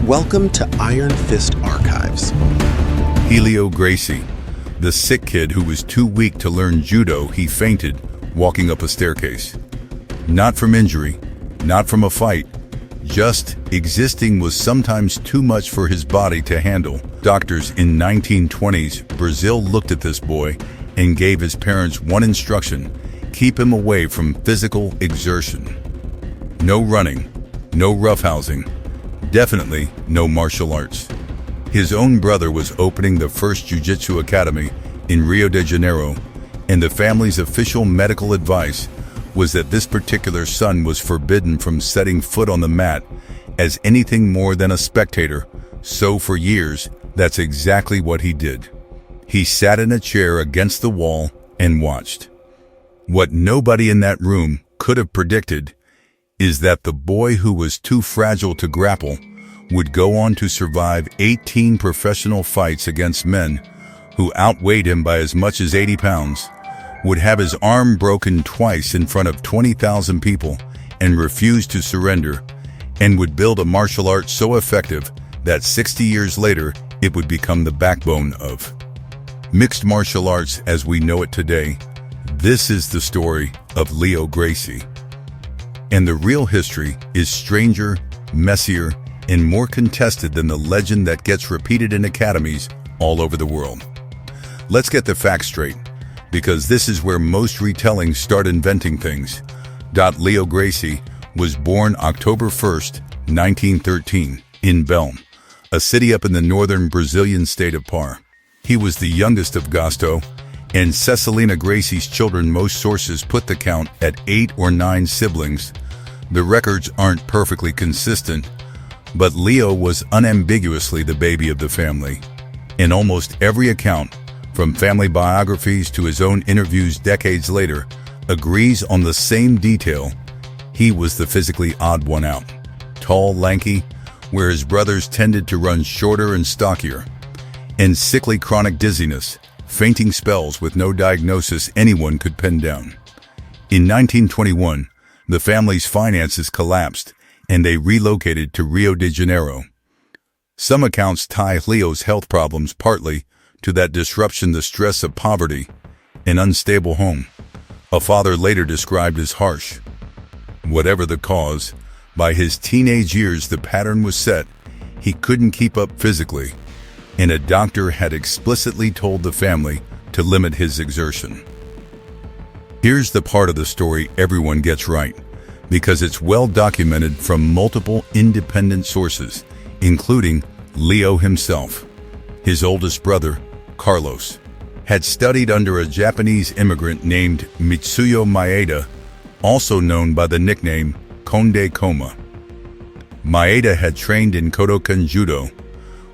Welcome to Iron Fist Archives. Hélio Gracie, the sick kid who was too weak to learn judo, he fainted walking up a staircase. Not from injury, not from a fight, just existing was sometimes too much for his body to handle. Doctors in 1920s Brazil looked at this boy and gave his parents one instruction: keep him away from physical exertion. No running, no roughhousing, definitely no martial arts. His own brother was opening the first Jiu-Jitsu academy in Rio de Janeiro, and the family's official medical advice was that this particular son was forbidden from setting foot on the mat as anything more than a spectator. So for years, that's exactly what he did. He sat in a chair against the wall and watched. What nobody in that room could have predicted is that the boy who was too fragile to grapple would go on to survive 18 professional fights against men who outweighed him by as much as 80 pounds, would have his arm broken twice in front of 20,000 people and refuse to surrender, and would build a martial art so effective that 60 years later it would become the backbone of mixed martial arts as we know it today. This is the story of Hélio Gracie. And the real history is stranger, messier, and more contested than the legend that gets repeated in academies all over the world. Let's get the facts straight, because this is where most retellings start inventing things. Hélio Gracie was born October 1st, 1913, in Belém, a city up in the northern Brazilian state of Pará. He was the youngest of Gasto and Cecilina Gracie's children. Most sources put the count at 8 or 9 siblings. The records aren't perfectly consistent, but Leo was unambiguously the baby of the family. In almost every account, from family biographies to his own interviews decades later, agrees on the same detail: he was the physically odd one out. Tall, lanky, where his brothers tended to run shorter and stockier. And sickly chronic dizziness, fainting spells with no diagnosis anyone could pin down. In 1921, the family's finances collapsed and they relocated to Rio de Janeiro. Some accounts tie Leo's health problems partly to that disruption, the stress of poverty, an unstable home, a father later described as harsh. Whatever the cause, by his teenage years the pattern was set: he couldn't keep up physically, and a doctor had explicitly told the family to limit his exertion. Here's the part of the story everyone gets right, because it's well documented from multiple independent sources, including Leo himself. His oldest brother, Carlos, had studied under a Japanese immigrant named Mitsuyo Maeda, also known by the nickname Conde Koma. Maeda had trained in Kodokan Judo,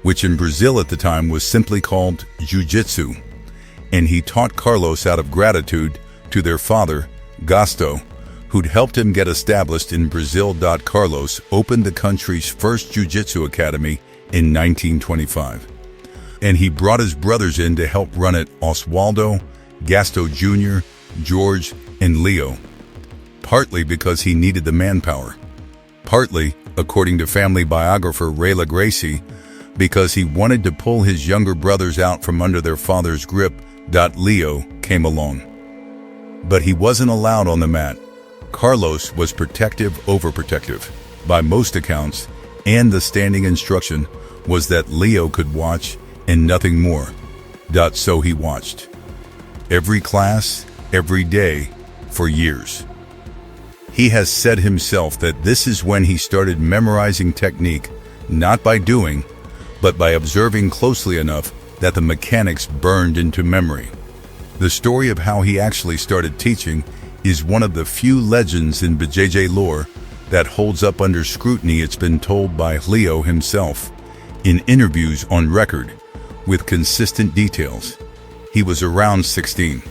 which in Brazil at the time was simply called Jiu-Jitsu, and he taught Carlos out of gratitude to their father, Gasto, who'd helped him get established in Brazil. Carlos opened the country's first Jiu-Jitsu academy in 1925, and he brought his brothers in to help run it: Oswaldo, Gasto Jr., George, and Leo. Partly because he needed the manpower, partly, according to family biographer Hélio Gracie, because he wanted to pull his younger brothers out from under their father's grip. Leo came along, but he wasn't allowed on the mat. Carlos was protective, overprotective, by most accounts, and the standing instruction was that Leo could watch and nothing more. So he watched. Every class, every day, for years. He has said himself that this is when he started memorizing technique, not by doing, but by observing closely enough that the mechanics burned into memory. The story of how he actually started teaching is one of the few legends in BJJ lore that holds up under scrutiny. It's been told by Leo himself in interviews on record with consistent details. He was around 16.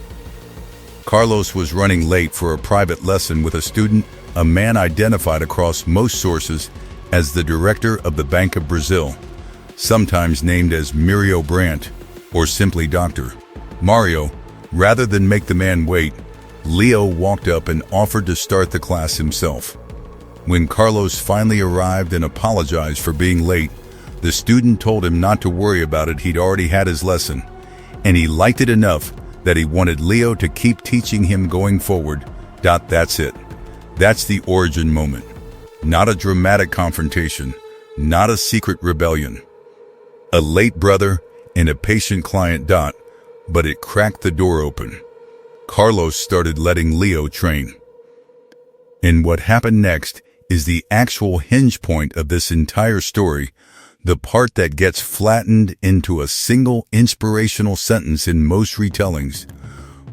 Carlos was running late for a private lesson with a student, a man identified across most sources as the director of the Bank of Brazil, sometimes named as Mario Brandt, or simply Dr. Mario. Rather than make the man wait, Leo walked up and offered to start the class himself. When Carlos finally arrived and apologized for being late, The student told him not to worry about it, he'd already had his lesson, and he liked it enough that he wanted Leo to keep teaching him going forward. That's it. That's the origin moment. Not a dramatic confrontation, not a secret rebellion. A late brother and a patient client. But it cracked the door open. Carlos started letting Leo train. And what happened next is the actual hinge point of this entire story, the part that gets flattened into a single inspirational sentence in most retellings,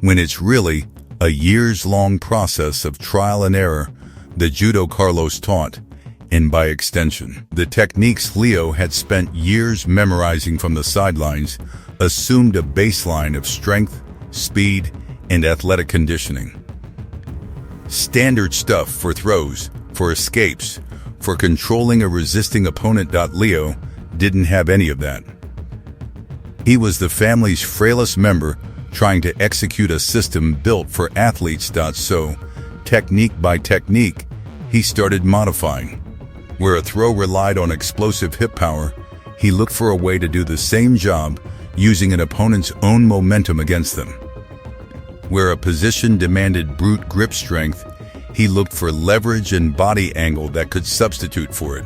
when it's really a years-long process of trial and error, the judo Carlos taught, and by extension, the techniques Leo had spent years memorizing from the sidelines, assumed a baseline of strength, speed, and athletic conditioning. Standard stuff for throws, for escapes, for controlling a resisting opponent. Leo didn't have any of that. He was the family's frailest member trying to execute a system built for athletes. So, technique by technique, he started modifying. Where a throw relied on explosive hip power, he looked for a way to do the same job using an opponent's own momentum against them. Where a position demanded brute grip strength, he looked for leverage and body angle that could substitute for it.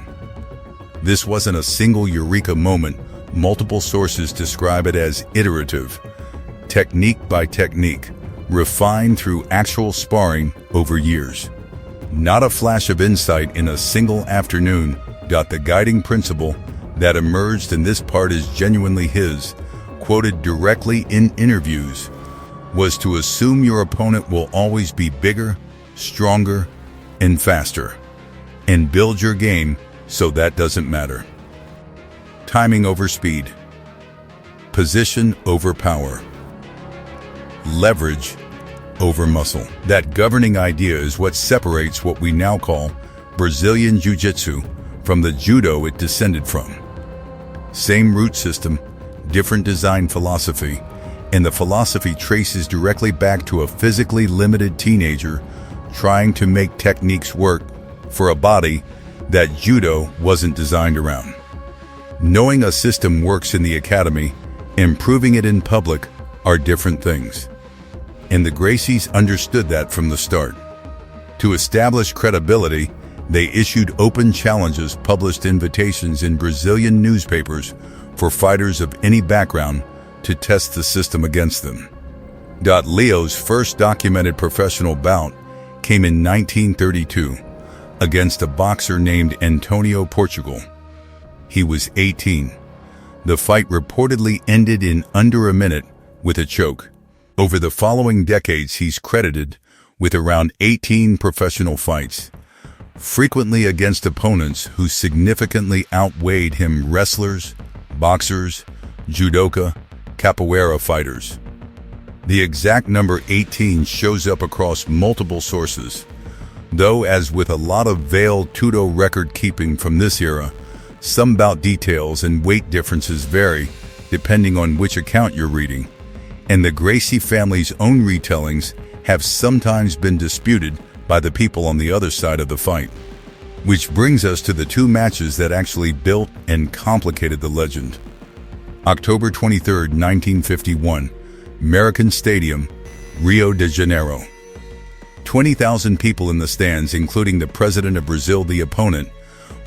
This wasn't a single eureka moment. Multiple sources describe it as iterative, technique by technique, refined through actual sparring over years. Not a flash of insight in a single afternoon. The guiding principle that emerged in this part is genuinely his, quoted directly in interviews, was to assume your opponent will always be bigger, stronger, and faster, and build your game so that doesn't matter. Timing over speed, position over power, leverage over muscle. That governing idea is what separates what we now call Brazilian Jiu-Jitsu from the Judo it descended from. Same root system, different design philosophy, and the philosophy traces directly back to a physically limited teenager trying to make techniques work for a body that Judo wasn't designed around. Knowing a system works in the academy and proving it in public are different things. And the Gracies understood that from the start. To establish credibility, they issued open challenges, published invitations in Brazilian newspapers for fighters of any background to test the system against them. Leo's first documented professional bout came in 1932 against a boxer named Antonio Portugal. He was 18. The fight reportedly ended in under a minute with a choke. Over the following decades, he's credited with around 18 professional fights, frequently against opponents who significantly outweighed him: wrestlers, boxers, judoka, capoeira fighters. The exact number 18 shows up across multiple sources, though as with a lot of veiled Tudo record-keeping from this era, some bout details and weight differences vary depending on which account you're reading. And the Gracie family's own retellings have sometimes been disputed by the people on the other side of the fight. Which brings us to the two matches that actually built and complicated the legend. October 23, 1951, Maracanã Stadium, Rio de Janeiro. 20,000 people in the stands, including the president of Brazil. The opponent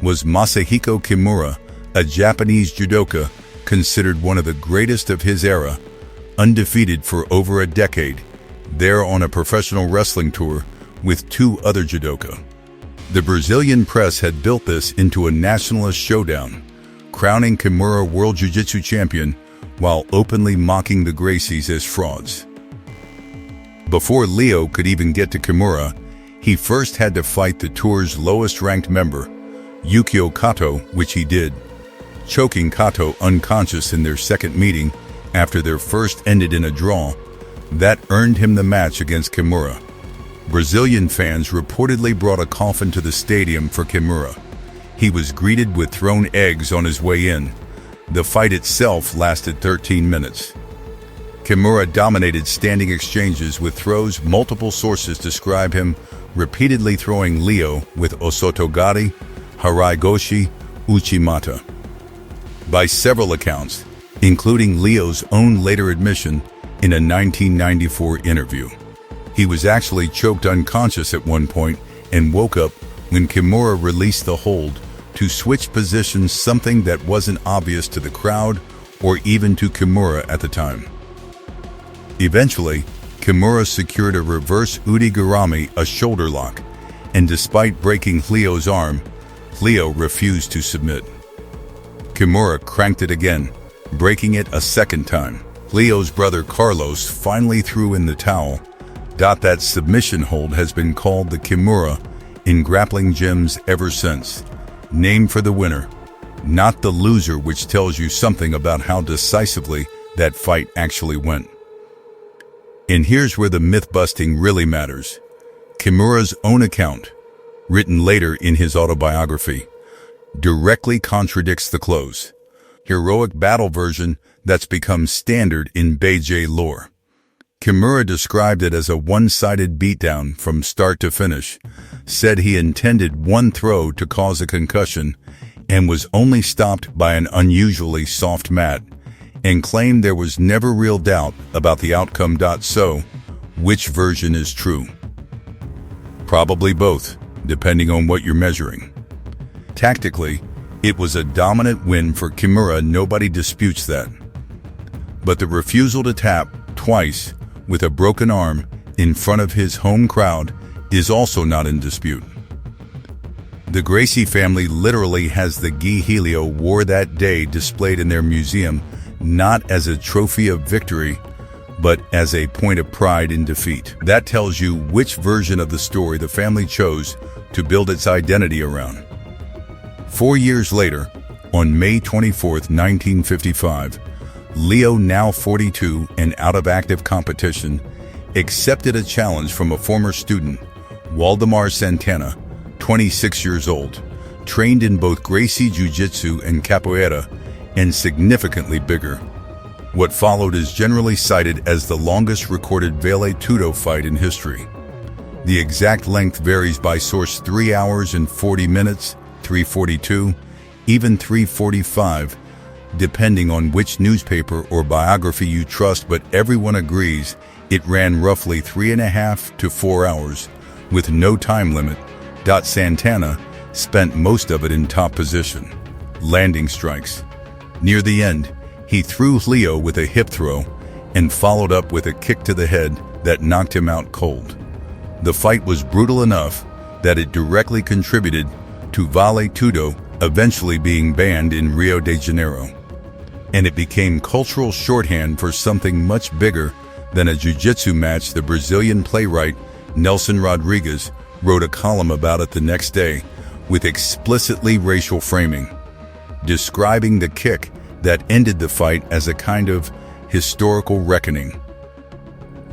was Masahiko Kimura, a Japanese judoka considered one of the greatest of his era, undefeated for over a decade, there on a professional wrestling tour with two other judoka. The Brazilian press had built this into a nationalist showdown, crowning Kimura World Jiu-Jitsu champion while openly mocking the Gracies as frauds. Before Leo could even get to Kimura, he first had to fight the tour's lowest-ranked member, Yukio Kato, which he did, choking Kato unconscious in their second meeting after their first ended in a draw. That earned him the match against Kimura. Brazilian fans reportedly brought a coffin to the stadium for Kimura. He was greeted with thrown eggs on his way in. The fight itself lasted 13 minutes. Kimura dominated standing exchanges with throws. Multiple sources describe him repeatedly throwing Leo with osotogari, haraigoshi, uchimata. By several accounts, including Leo's own later admission in a 1994 interview. He was actually choked unconscious at one point and woke up when Kimura released the hold to switch positions, something that wasn't obvious to the crowd or even to Kimura at the time. Eventually, Kimura secured a reverse udigarami, a shoulder lock, and despite breaking Hélio's arm, Hélio refused to submit. Kimura cranked it again, breaking it a second time. Hélio's brother Carlos finally threw in the towel. That submission hold has been called the Kimura in grappling gyms ever since, named for the winner, not the loser, which tells you something about how decisively that fight actually went. And here's where the myth-busting really matters. Kimura's own account, written later in his autobiography, directly contradicts the close, heroic battle version that's become standard in Beijing lore. Kimura described it as a one-sided beatdown from start to finish, said he intended one throw to cause a concussion and was only stopped by an unusually soft mat, and claimed there was never real doubt about the outcome. So, which version is true? Probably both, depending on what you're measuring. Tactically, it was a dominant win for Kimura, nobody disputes that. But the refusal to tap twice with a broken arm in front of his home crowd is also not in dispute. The Gracie family literally has the gi Hélio wore that day displayed in their museum, not as a trophy of victory, but as a point of pride in defeat. That tells you which version of the story the family chose to build its identity around. 4 years later, on May 24, 1955, Leo, now 42 and out of active competition, accepted a challenge from a former student, Waldemar Santana, 26 years old, trained in both Gracie Jiu-Jitsu and Capoeira, and significantly bigger. What followed is generally cited as the longest recorded Vale Tudo fight in history. The exact length varies by source: 3 hours and 40 minutes, 3:42, even 3:45, depending on which newspaper or biography you trust, but everyone agrees it ran roughly 3.5 to 4 hours, with no time limit. Santana spent most of it in top position, landing strikes. Near the end, he threw Hélio with a hip throw and followed up with a kick to the head that knocked him out cold. The fight was brutal enough that it directly contributed to Vale Tudo eventually being banned in Rio de Janeiro. And it became cultural shorthand for something much bigger than a jiu-jitsu match. The Brazilian playwright Nelson Rodrigues wrote a column about it the next day with explicitly racial framing, describing the kick that ended the fight as a kind of historical reckoning.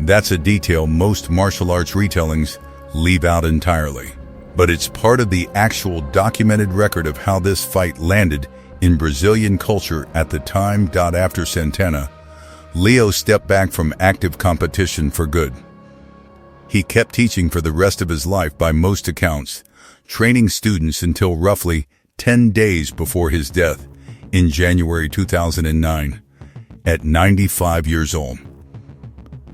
That's a detail most martial arts retellings leave out entirely, but it's part of the actual documented record of how this fight landed in Brazilian culture at the time. After Santana, Leo stepped back from active competition for good. He kept teaching for the rest of his life by most accounts, training students until roughly 10 days before his death in January 2009, at 95 years old.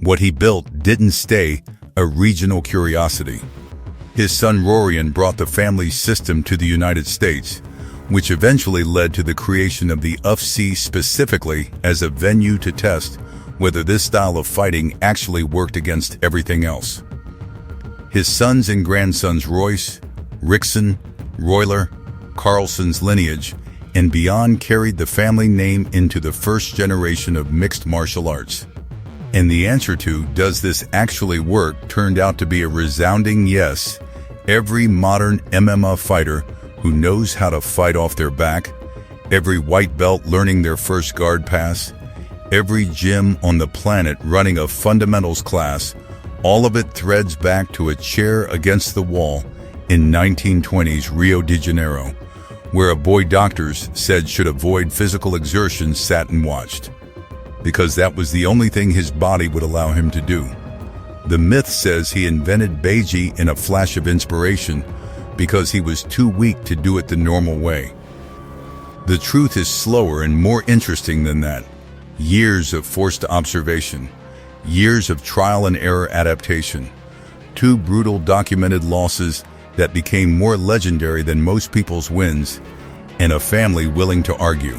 What he built didn't stay a regional curiosity. His son Rorian brought the family's system to the United States, which eventually led to the creation of the UFC specifically as a venue to test whether this style of fighting actually worked against everything else. His sons and grandsons Royce, Rickson, Royler, Carlson's lineage, and beyond carried the family name into the first generation of mixed martial arts. And the answer to, does this actually work, turned out to be a resounding yes. Every modern MMA fighter who knows how to fight off their back, every white belt learning their first guard pass, every gym on the planet running a fundamentals class, all of it threads back to a chair against the wall in 1920s Rio de Janeiro, where a boy doctors said should avoid physical exertion sat and watched, because that was the only thing his body would allow him to do. The myth says he invented Beiji in a flash of inspiration because he was too weak to do it the normal way. The truth is slower and more interesting than that. Years of forced observation, years of trial and error adaptation, 2 brutal documented losses that became more legendary than most people's wins, and a family willing to argue,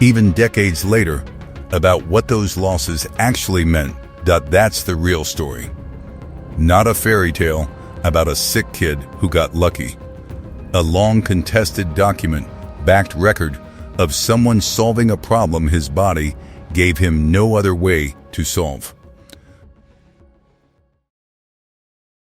even decades later, about what those losses actually meant. That's the real story. Not a fairy tale about a sick kid who got lucky. A long contested document-backed record of someone solving a problem his body gave him no other way to solve.